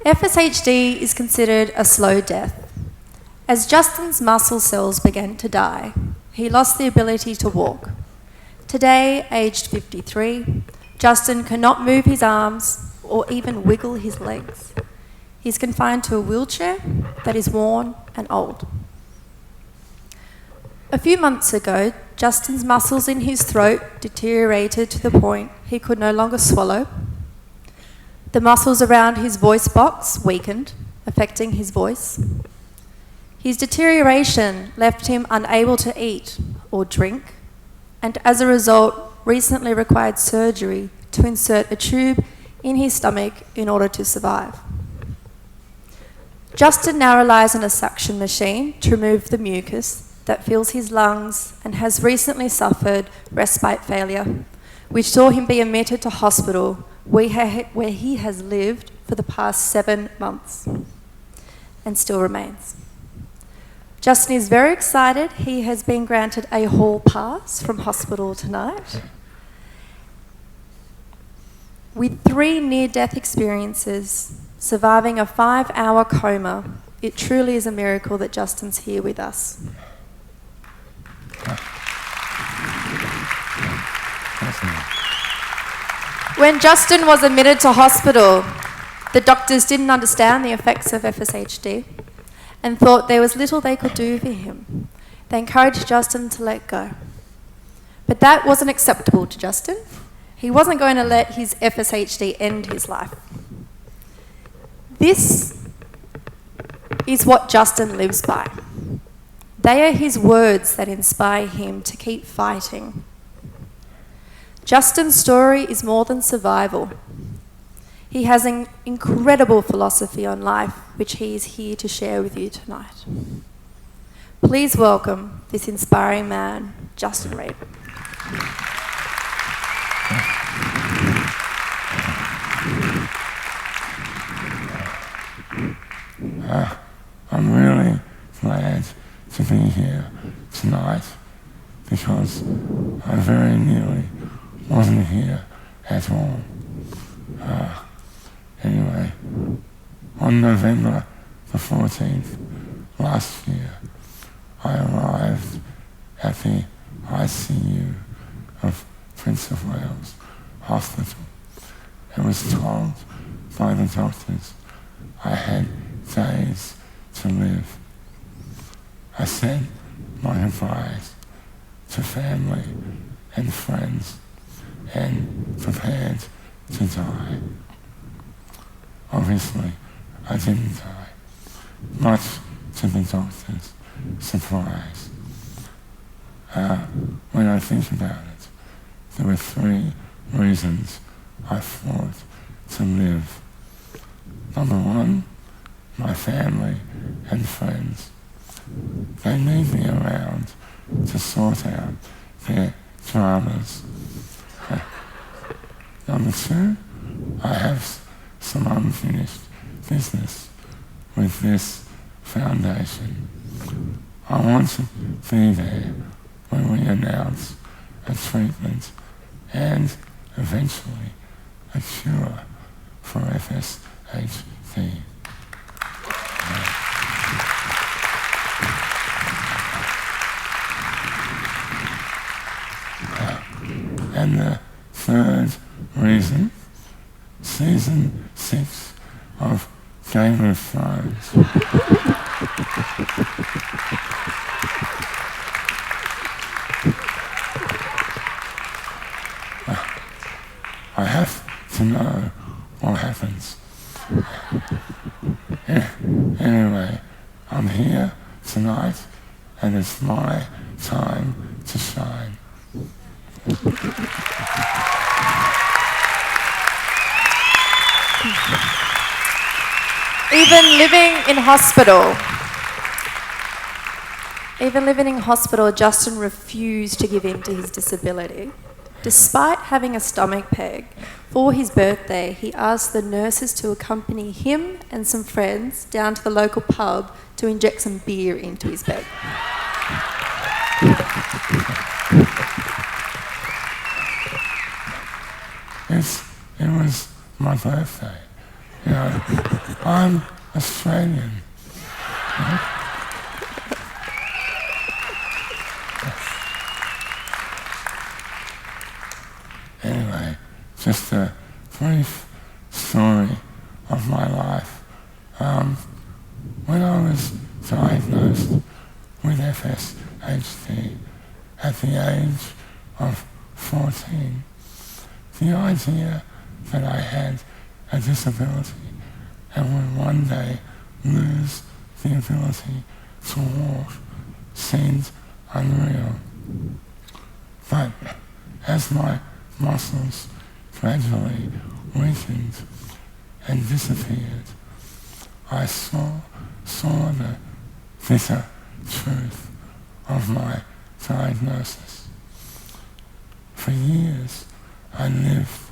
FSHD is considered a slow death. As Justin's muscle cells began to die, he lost the ability to walk. Today, aged 53, Justin cannot move his arms or even wiggle his legs. He's confined to a wheelchair that is worn and old. A few months ago, Justin's muscles in his throat deteriorated to the point he could no longer swallow. The muscles around his voice box weakened, affecting his voice. His deterioration left him unable to eat or drink, and as a result, recently required surgery to insert a tube in his stomach in order to survive. Justin now relies on a suction machine to remove the mucus that fills his lungs and has recently suffered respite failure, which saw him be admitted to hospital where he has lived for the past 7 months and still remains. Justin is very excited. He has been granted a hall pass from hospital tonight. With 3 near-death experiences, surviving a 5-hour coma, it truly is a miracle that Justin's here with us. When Justin was admitted to hospital, the doctors didn't understand the effects of FSHD and thought there was little they could do for him. They encouraged Justin to let go. But that wasn't acceptable to Justin. He wasn't going to let his FSHD end his life. This is what Justin lives by. They are his words that inspire him to keep fighting. Justin's story is more than survival. He has an incredible philosophy on life, which he is here to share with you tonight. Please welcome this inspiring man, Justin Reid. I'm really glad to be here tonight because I very nearly wasn't here at all. Anyway, on November the 14th last year, I arrived at the ICU of Prince of Wales Hospital and was told by the doctors I had days to live. I said my goodbyes to family and friends and prepared to die. Obviously, I didn't die, much to the doctor's surprise. When I think about it, there were 3 reasons I fought to live. Number 1, my family and friends. They need me around to sort out their dramas. Number 2, I have some unfinished business with this foundation. I want to be there when we announce a treatment and eventually a cure for FSHD. And the 3rd reason, season 6 of Game of Thrones. I have to know what happens. Anyway, I'm here tonight and it's my time to shine. Even living in hospital, Justin refused to give in to his disability. Despite having a stomach peg, for his birthday, he asked the nurses to accompany him and some friends down to the local pub to inject some beer into his bed. It was my birthday, You know, I'm Australian. Anyway, just a brief story of my life. When I was diagnosed with FSHD at the age of 14, the idea that I had a disability and would one day lose the ability to walk seemed unreal. But as my muscles gradually weakened and disappeared, I saw the bitter truth of my diagnosis. For years, I lived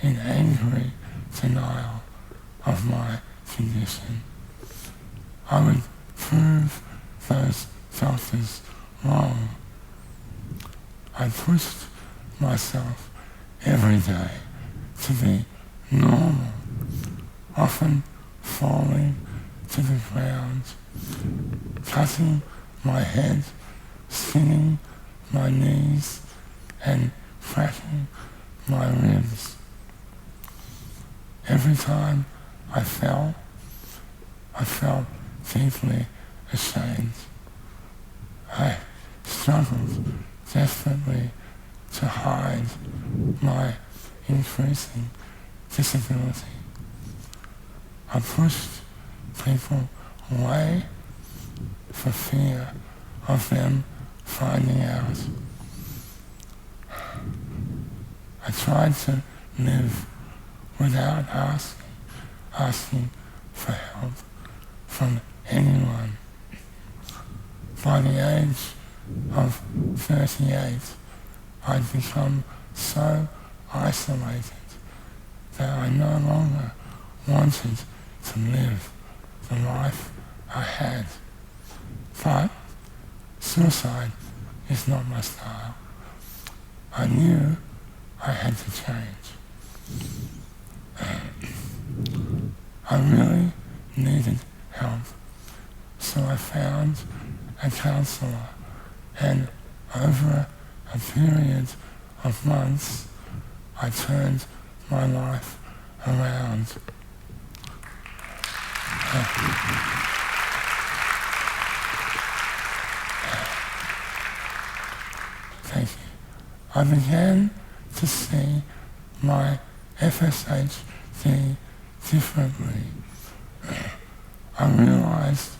in angry denial of my condition. I would prove those doctors wrong. I pushed myself every day to be normal, often falling to the ground, cutting my head, skinning my knees, and cracking my ribs. Every time I felt deeply ashamed. I struggled desperately to hide my increasing disability. I pushed people away for fear of them finding out. I tried to live without asking for help from anyone. By the age of 38, I'd become so isolated that I no longer wanted to live the life I had. But suicide is not my style. I knew I had to change. I really needed help, so I found a counselor, and over a period of months, I turned my life around. Thank you. I began to see my FSHD differently. I realized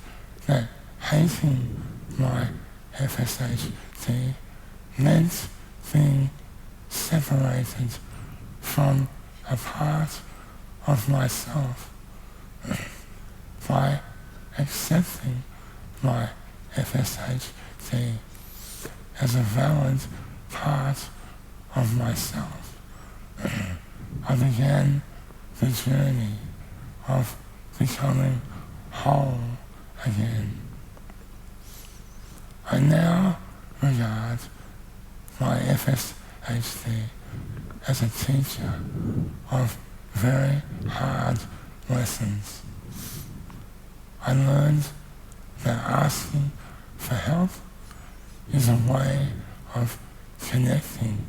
that hating my FSHD meant being separated from a part of myself. By accepting my FSHD as a valid part of myself, I began the journey of becoming whole again. I now regard my FSHD as a teacher of very hard lessons. I learned that asking for help is a way of connecting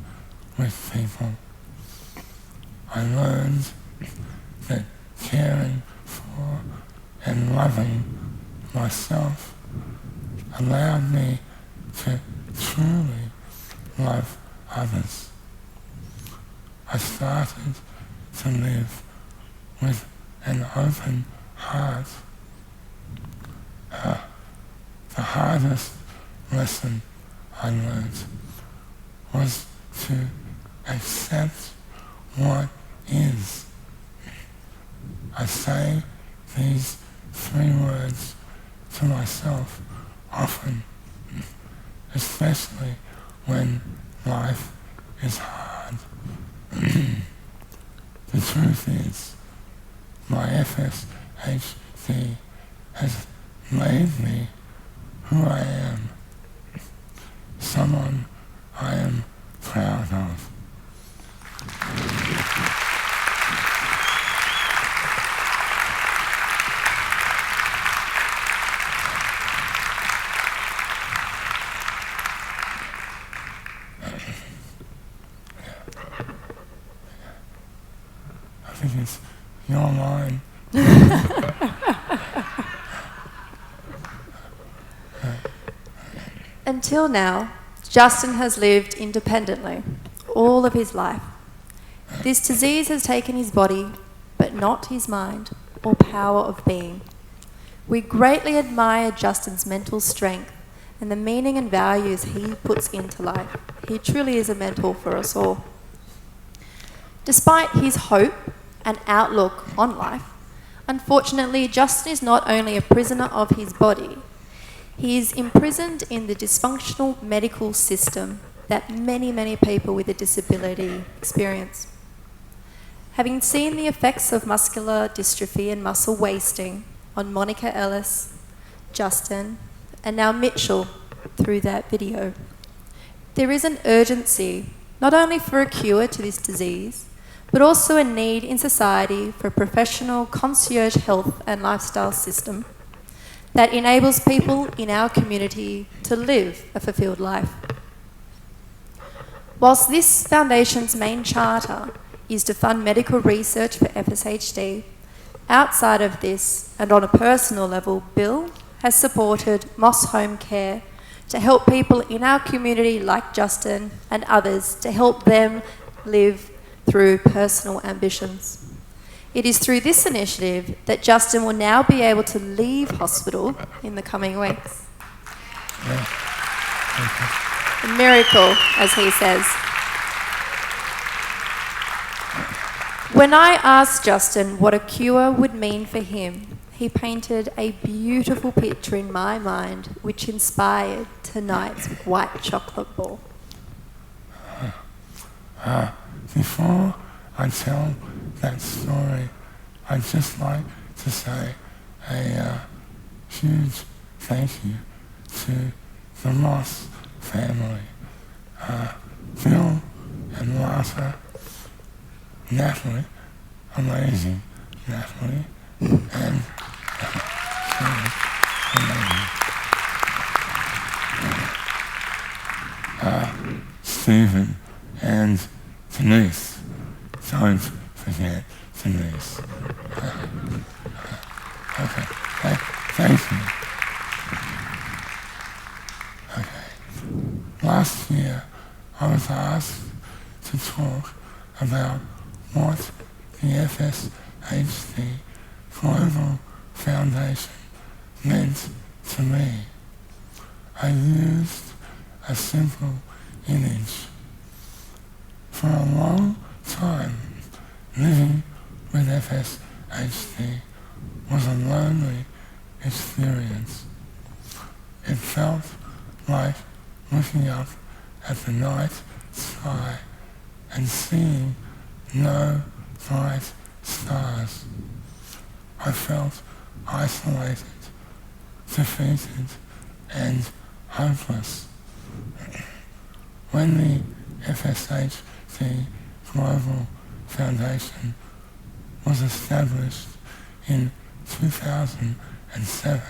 with people. I learned that caring for and loving myself allowed me to truly love others. I started to live with an open heart. The hardest lesson I learned was to accept what is. I say these 3 words to myself often, especially when life is hard. The truth is, my FSHD has made me who I am, someone I am proud of. I think it's your mind. Until now, Justin has lived independently all of his life. This disease has taken his body, but not his mind or power of being. We greatly admire Justin's mental strength and the meaning and values he puts into life. He truly is a mentor for us all. Despite his hope and outlook on life, unfortunately, Justin is not only a prisoner of his body, he is imprisoned in the dysfunctional medical system that many, many people with a disability experience. Having seen the effects of muscular dystrophy and muscle wasting on Monica Ellis, Justin, and now Mitchell through that video, there is an urgency not only for a cure to this disease, but also a need in society for a professional concierge health and lifestyle system that enables people in our community to live a fulfilled life. Whilst this foundation's main charter is to fund medical research for FSHD, outside of this and on a personal level, Bill has supported Moss Home Care to help people in our community like Justin and others to help them live through personal ambitions. It is through this initiative that Justin will now be able to leave hospital in the coming weeks. A miracle, as he says. When I asked Justin what a cure would mean for him, he painted a beautiful picture in my mind which inspired tonight's white chocolate ball. Before I tell that story, I'd just like to say a huge thank you to the Moss family. Phil and Martha, Natalie, amazing Natalie, and Stephen and Denise. Don't forget Denise. Okay, thank you. Okay. Last year, I was asked to talk about what the FSHD Global Foundation meant to me. I used a simple image. For a long time, living with FSHD was a lonely experience. It felt like looking up at the night sky and seeing no bright stars. I felt isolated, defeated, and hopeless. When the FSHD Global Foundation was established in 2007,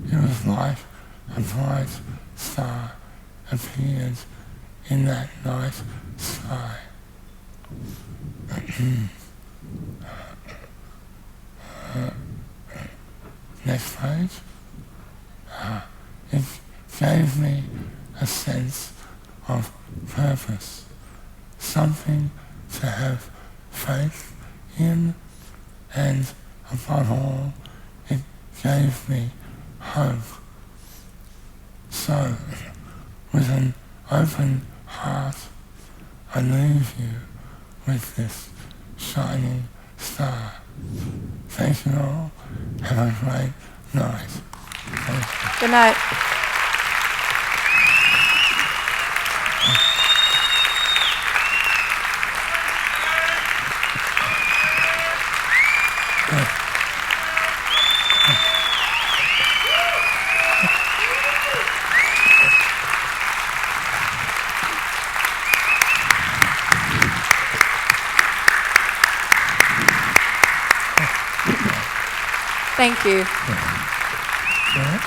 it was like a bright star appeared in that night sky. Next page. It gave me a sense of purpose, something to have faith in, and above all, it gave me hope. So, with an open heart, I leave you with this shining star. Thank you all. Have a great night. Thank you. Good night. Thank you. Yeah.